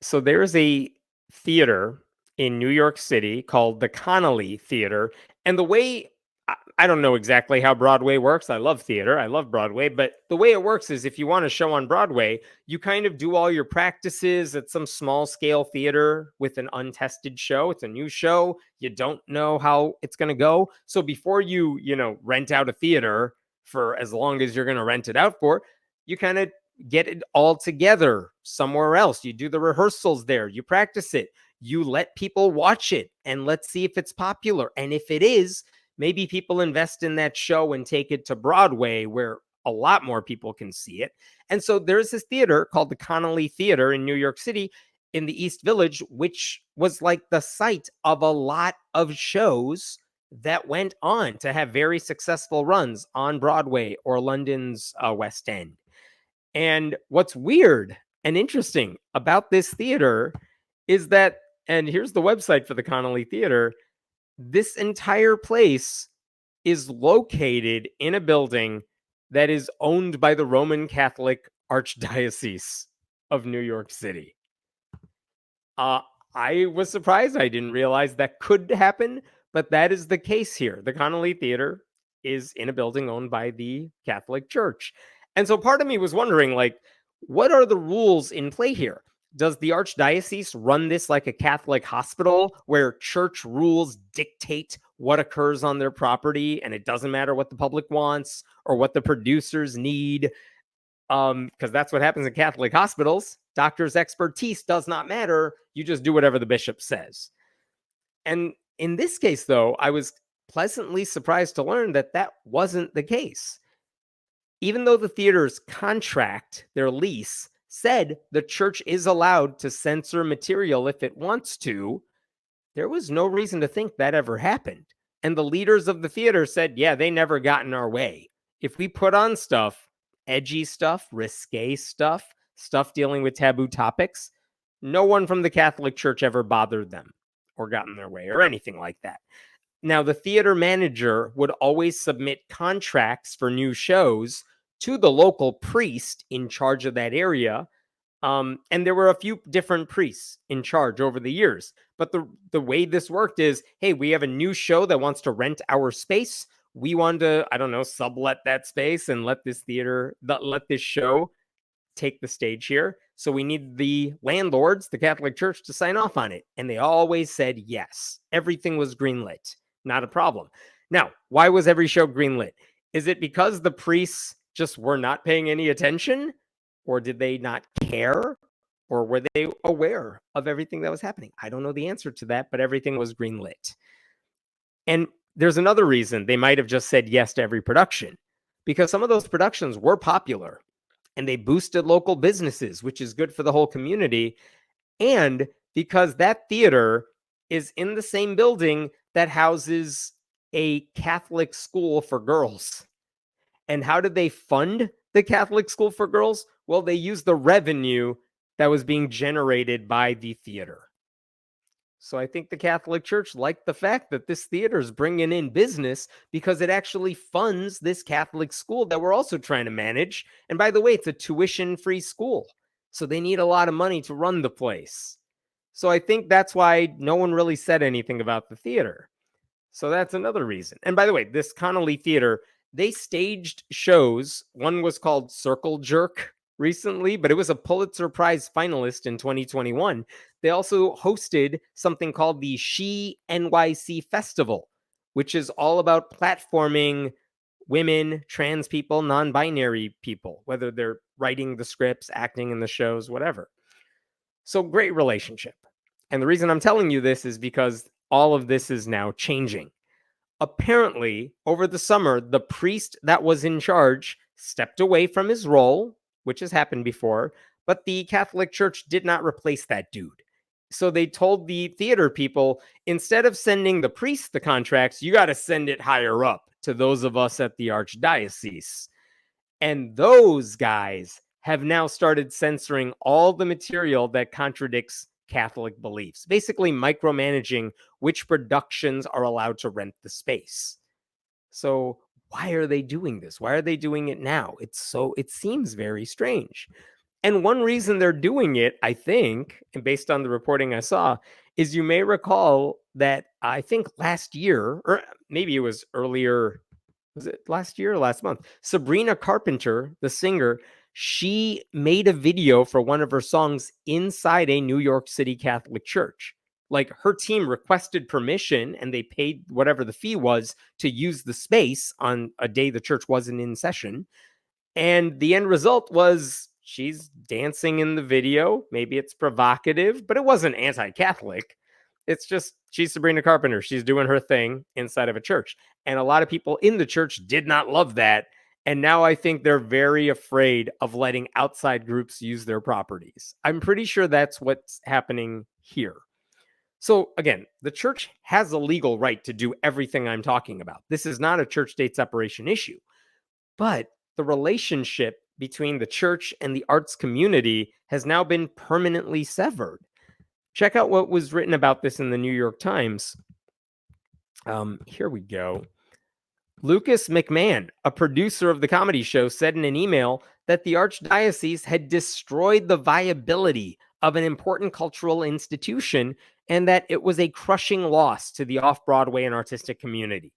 So there's a theater in New York City called the Connelly Theater. And the way I don't know exactly how Broadway works. I love theater. I love Broadway. But the way it works is if you want a show on Broadway, you kind of do all your practices at some small scale theater with an untested show. It's a new show. You don't know how it's going to go. So before rent out a theater for as long as you're going to rent it out for, you kind of get it all together somewhere else. You do the rehearsals there, you practice it, you let people watch it, and let's see if it's popular. And if it is, maybe people invest in that show and take it to Broadway where a lot more people can see it. And so there's this theater called the Connelly Theater in New York City in the East Village, which was like the site of a lot of shows that went on to have very successful runs on Broadway or London's West End. And what's weird and interesting about this theater is that, and here's the website for the Connelly Theater, this entire place is located in a building that is owned by the Roman Catholic Archdiocese of New York City. I was surprised. I didn't realize that could happen, but that is the case here. The Connelly Theater is in a building owned by the Catholic Church. And so part of me was wondering, like, what are the rules in play here? Does the Archdiocese run this like a Catholic hospital where church rules dictate what occurs on their property and it doesn't matter what the public wants or what the producers need? Because that's what happens in Catholic hospitals. Doctors' expertise does not matter. You just do whatever the bishop says. And in this case, though, I was pleasantly surprised to learn that that wasn't the case. Even though the theater's contract, their lease, said the church is allowed to censor material if it wants to, there was no reason to think that ever happened. And the leaders of the theater said, yeah, they never got in our way. If we put on stuff, edgy stuff, risque stuff, stuff dealing with taboo topics, no one from the Catholic Church ever bothered them or got in their way or anything like that. Now, the theater manager would always submit contracts for new shows to the local priest in charge of that area. And there were a few different priests in charge over the years. But the way this worked is, hey, we have a new show that wants to rent our space. We want to, I don't know, sublet that space and let this show take the stage here. So we need the landlords, the Catholic Church, to sign off on it. And they always said yes. Everything was greenlit. Not a problem. Now, why was every show greenlit? Is it because the priests just were not paying any attention? Or did they not care? Or were they aware of everything that was happening? I don't know the answer to that, but everything was greenlit. And there's another reason they might have just said yes to every production, because some of those productions were popular and they boosted local businesses, which is good for the whole community. And because that theater is in the same building that houses a Catholic school for girls. And how did they fund the Catholic school for girls? Well, they used the revenue that was being generated by the theater. So I think the Catholic Church liked the fact that this theater is bringing in business because it actually funds this Catholic school that we're also trying to manage. And by the way, it's a tuition-free school. So they need a lot of money to run the place. So I think that's why no one really said anything about the theater. So that's another reason. And by the way, this Connelly Theater, they staged shows. One was called Circle Jerk recently, but it was a Pulitzer Prize finalist in 2021. They also hosted something called the She NYC Festival, which is all about platforming women, trans people, non-binary people, whether they're writing the scripts, acting in the shows, whatever. So great relationship. And the reason I'm telling you this is because all of this is now changing. Apparently, over the summer, the priest that was in charge stepped away from his role, which has happened before, but the Catholic Church did not replace that dude. So they told the theater people, instead of sending the priest the contracts, you got to send it higher up to those of us at the Archdiocese. And those guys have now started censoring all the material that contradicts Catholic beliefs, basically micromanaging which productions are allowed to rent the space. So why are they doing this? Why are they doing it now? It seems very strange. And one reason they're doing it, I think, and based on the reporting I saw, is you may recall that I think last year, or maybe it was earlier, was it last year or last month? Sabrina Carpenter, the singer, she made a video for one of her songs inside a New York City Catholic church. Like her team requested permission and they paid whatever the fee was to use the space on a day the church wasn't in session. And the end result was she's dancing in the video. Maybe it's provocative, but it wasn't anti Catholic. It's just she's Sabrina Carpenter. She's doing her thing inside of a church. And a lot of people in the church did not love that. And now I think they're very afraid of letting outside groups use their properties. I'm pretty sure that's what's happening here. So, again, the church has a legal right to do everything I'm talking about. This is not a church state separation issue. But the relationship between the church and the arts community has now been permanently severed. Check out what was written about this in the New York Times. Here we go. Lucas McMahon, a producer of the comedy show, said in an email that the Archdiocese had destroyed the viability of an important cultural institution and that it was a crushing loss to the off-Broadway and artistic community.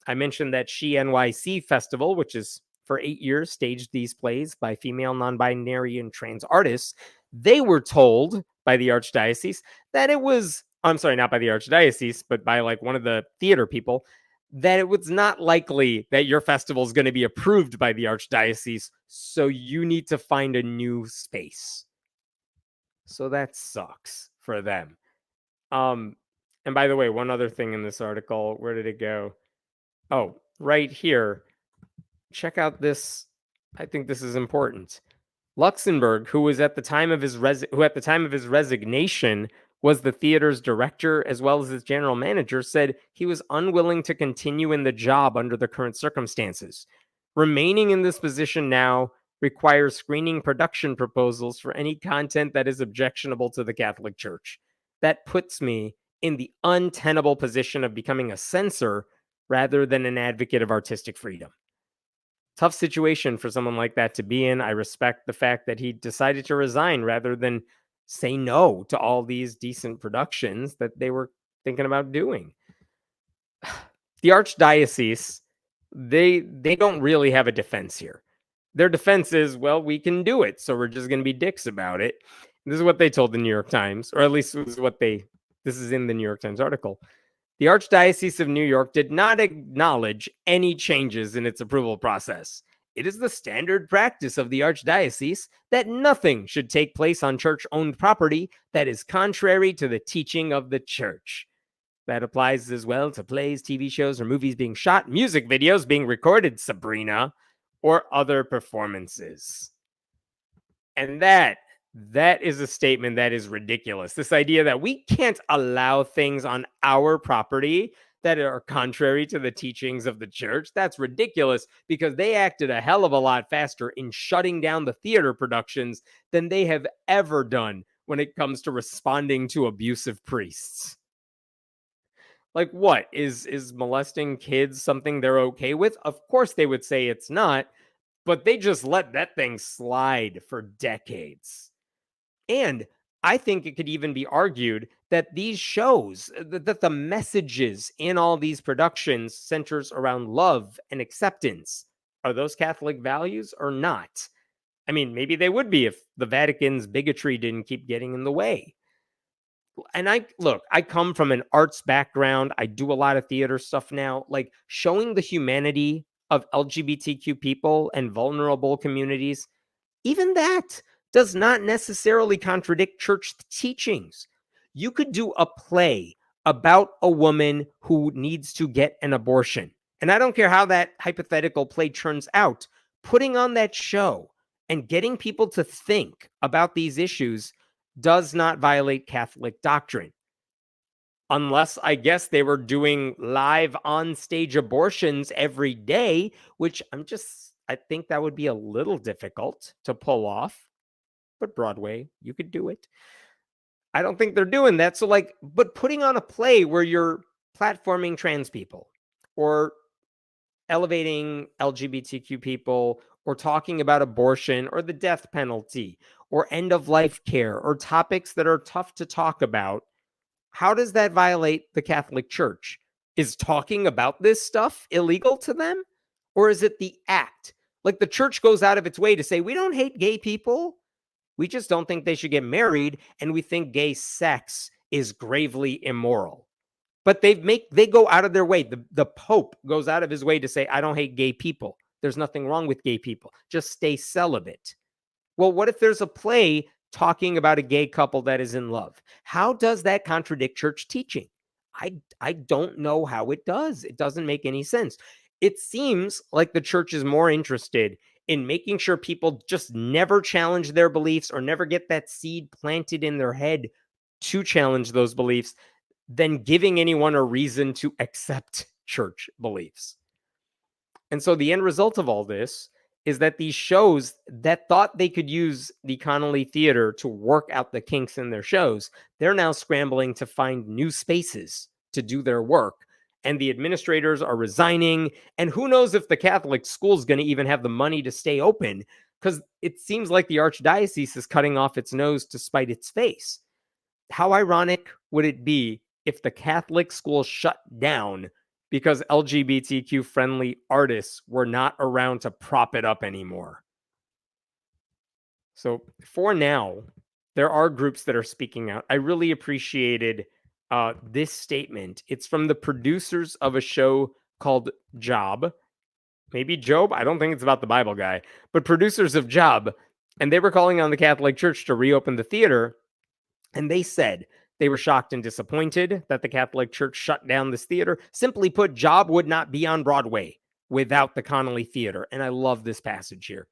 I mentioned that She NYC Festival, which is for 8 years staged these plays by female, non-binary, and trans artists. They were told by the Archdiocese that it was, I'm sorry, not by the Archdiocese, but by like one of the theater people, that it was not likely that your festival is going to be approved by the Archdiocese, so you need to find a new space. So that sucks for them. And by the way, one other thing in this article, where did it go? Oh, right here. Check out this. I think this is important. Luxembourg, who at the time of his resignation was the theater's director as well as its general manager, said he was unwilling to continue in the job under the current circumstances. Remaining in this position now requires screening production proposals for any content that is objectionable to the Catholic Church. That puts me in the untenable position of becoming a censor rather than an advocate of artistic freedom. Tough situation for someone like that to be in. I respect the fact that he decided to resign rather than say no to all these decent productions that they were thinking about doing. The Archdiocese, they don't really have a defense here. Their defense is, well, we can do it, so we're just going to be dicks about it. This is what they told the New York Times, or at least this is in the New York Times article. The Archdiocese of New York did not acknowledge any changes in its approval process. It is the standard practice of the Archdiocese that nothing should take place on church-owned property that is contrary to the teaching of the church. That applies as well to plays, TV shows, or movies being shot, music videos being recorded, Sabrina, or other performances. And that is a statement that is ridiculous. This idea that we can't allow things on our property that are contrary to the teachings of the church, that's ridiculous because they acted a hell of a lot faster in shutting down the theater productions than they have ever done when it comes to responding to abusive priests. Like, what? Is molesting kids something they're okay with? Of course they would say it's not, but they just let that thing slide for decades. And I think it could even be argued that these shows, that the messages in all these productions centers around love and acceptance. Are those Catholic values or not? I mean, maybe they would be if the Vatican's bigotry didn't keep getting in the way. And I come from an arts background. I do a lot of theater stuff now. Like showing the humanity of LGBTQ people and vulnerable communities, even that does not necessarily contradict church teachings. You could do a play about a woman who needs to get an abortion. And I don't care how that hypothetical play turns out, putting on that show and getting people to think about these issues does not violate Catholic doctrine. Unless, I guess, they were doing live on stage abortions every day, which I think that would be a little difficult to pull off. But Broadway, you could do it. I don't think they're doing that. So, but putting on a play where you're platforming trans people or elevating LGBTQ people or talking about abortion or the death penalty or end of life care or topics that are tough to talk about, how does that violate the Catholic Church? Is talking about this stuff illegal to them? Or is it the act? Like the church goes out of its way to say, we don't hate gay people. We just don't think they should get married. And we think gay sex is gravely immoral. But they go out of their way. The Pope goes out of his way to say, I don't hate gay people. There's nothing wrong with gay people. Just stay celibate. Well, what if there's a play talking about a gay couple that is in love? How does that contradict church teaching? I don't know how it does. It doesn't make any sense. It seems like the church is more interested in making sure people just never challenge their beliefs or never get that seed planted in their head to challenge those beliefs than giving anyone a reason to accept church beliefs. And so the end result of all this is that these shows that thought they could use the Connelly Theater to work out the kinks in their shows, they're now scrambling to find new spaces to do their work. And the administrators are resigning. And who knows if the Catholic school is going to even have the money to stay open, because it seems like the Archdiocese is cutting off its nose to spite its face. How ironic would it be if the Catholic school shut down because LGBTQ friendly artists were not around to prop it up anymore? So for now, there are groups that are speaking out. I really appreciated this statement. It's from the producers of a show called Job. Maybe Job. I don't think it's about the Bible guy, but producers of Job. And they were calling on the Catholic Church to reopen the theater. And they said they were shocked and disappointed that the Catholic Church shut down this theater. Simply put, Job would not be on Broadway without the Connelly Theater. And I love this passage here.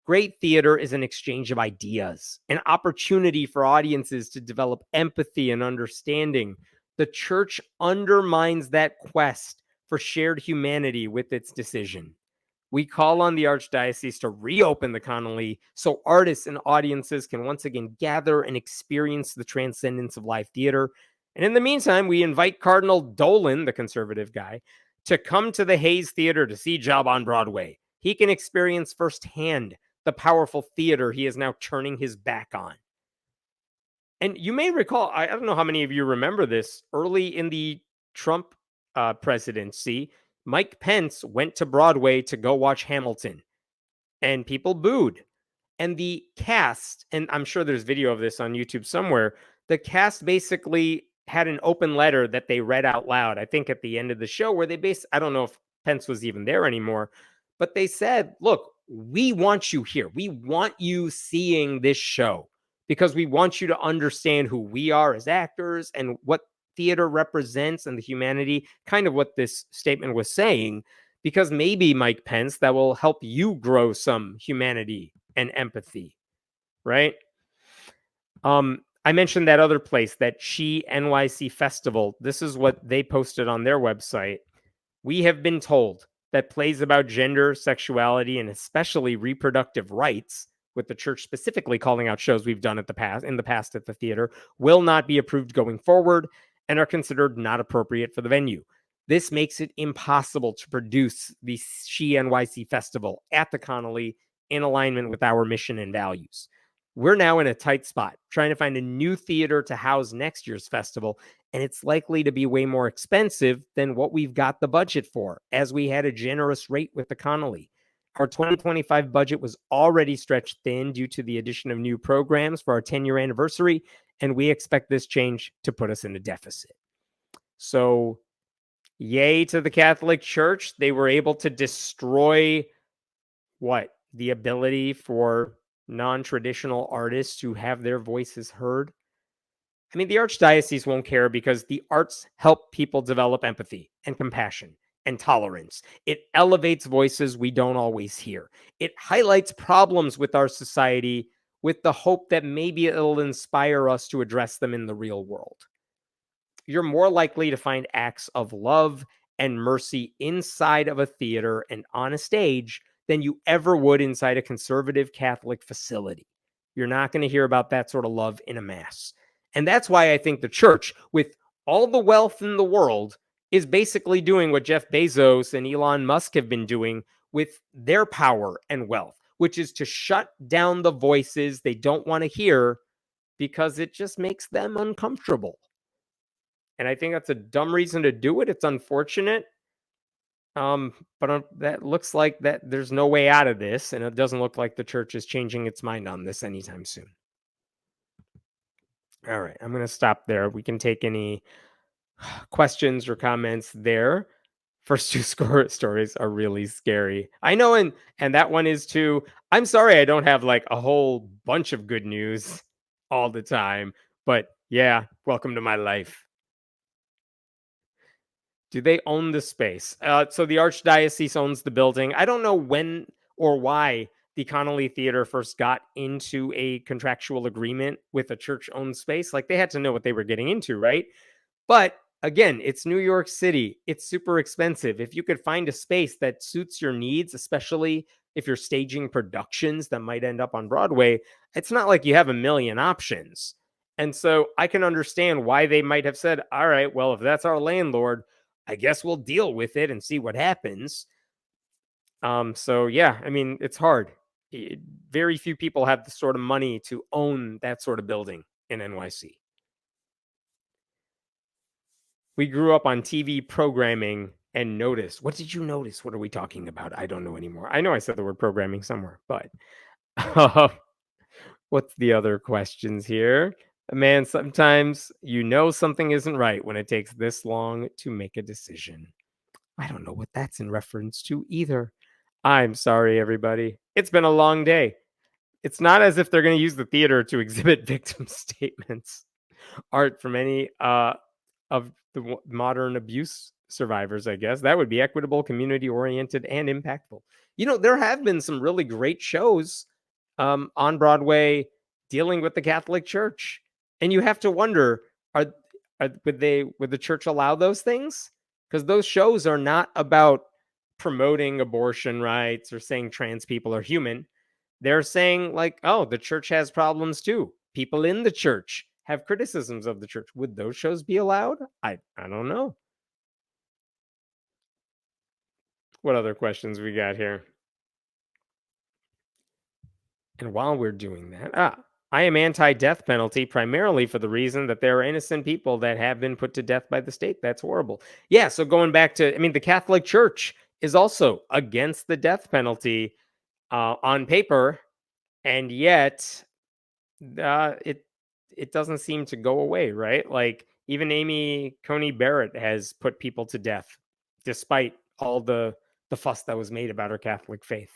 Great theater is an exchange of ideas, an opportunity for audiences to develop empathy and understanding. The church undermines that quest for shared humanity with its decision. We call on the Archdiocese to reopen the Connelly so artists and audiences can once again gather and experience the transcendence of live theater. And in the meantime, we invite Cardinal Dolan, the conservative guy, to come to the Hayes Theater to see Job on Broadway. He can experience firsthand the powerful theater he is now turning his back on. And you may recall, I don't know how many of you remember this, early in the Trump presidency, Mike Pence went to Broadway to go watch Hamilton, and people booed. And the cast, and I'm sure there's video of this on YouTube somewhere, the cast basically had an open letter that they read out loud, I think at the end of the show, where they I don't know if Pence was even there anymore, but they said, look, we want you here. We want you seeing this show because we want you to understand who we are as actors and what theater represents and the humanity, kind of what this statement was saying, because maybe, Mike Pence, that will help you grow some humanity and empathy, right? I mentioned that other place, that She NYC Festival. This is what they posted on their website. We have been told that plays about gender, sexuality, and especially reproductive rights, with the church specifically calling out shows we've done in the past at the theater, will not be approved going forward and are considered not appropriate for the venue. This makes it impossible to produce the She NYC Festival at the Connelly in alignment with our mission and values. We're now in a tight spot, trying to find a new theater to house next year's festival, and it's likely to be way more expensive than what we've got the budget for, as we had a generous rate with the Connelly. Our 2025 budget was already stretched thin due to the addition of new programs for our 10-year anniversary, and we expect this change to put us in a deficit. So, yay to the Catholic Church. They were able to destroy what? The ability for non-traditional artists to have their voices heard. I mean, the Archdiocese won't care because the arts help people develop empathy and compassion and tolerance. It elevates voices we don't always hear. It highlights problems with our society with the hope that maybe it'll inspire us to address them in the real world. You're more likely to find acts of love and mercy inside of a theater and on a stage than you ever would inside a conservative Catholic facility. You're not going to hear about that sort of love in a mass. And that's why I think the church, with all the wealth in the world, is basically doing what Jeff Bezos and Elon Musk have been doing with their power and wealth, which is to shut down the voices they don't want to hear because it just makes them uncomfortable. And I think that's a dumb reason to do it. It's unfortunate. But that looks like that there's no way out of this, and it doesn't look like the church is changing its mind on this anytime soon. All right, I'm going to stop there. We can take any questions or comments there. First two stories are really scary. I know, and that one is too. I'm sorry I don't have like a whole bunch of good news all the time, but yeah, welcome to my life. Do they own the space? So the Archdiocese owns the building. I don't know when or why the Connelly Theater first got into a contractual agreement with a church-owned space. Like, they had to know what they were getting into, right? But again, it's New York City. It's super expensive. If you could find a space that suits your needs, especially if you're staging productions that might end up on Broadway, it's not like you have a million options. And so I can understand why they might have said, all right, well, if that's our landlord, I guess we'll deal with it and see what happens. So yeah, I mean, it's hard. Very few people have the sort of money to own that sort of building in NYC. We grew up on TV programming and noticed. What did you notice? What are we talking about? I don't know anymore. I know I said the word programming somewhere, but what's the other questions here? Man, sometimes you know something isn't right when it takes this long to make a decision. I don't know what that's in reference to either. I'm sorry, everybody. It's been a long day. It's not as if they're going to use the theater to exhibit victim statements, art from any of the modern abuse survivors, I guess. That would be equitable, community oriented, and impactful. You know, there have been some really great shows on Broadway dealing with the Catholic Church. And you have to wonder, would the church allow those things? Because those shows are not about promoting abortion rights or saying trans people are human. They're saying, like, oh, the church has problems too. People in the church have criticisms of the church. Would those shows be allowed? I don't know. What other questions we got here? And while we're doing that, I am anti-death penalty primarily for the reason that there are innocent people that have been put to death by the state. That's horrible. Yeah, so going back to, I mean, the Catholic Church is also against the death penalty on paper, and yet it doesn't seem to go away, right? Like, even Amy Coney Barrett has put people to death despite all the fuss that was made about her Catholic faith.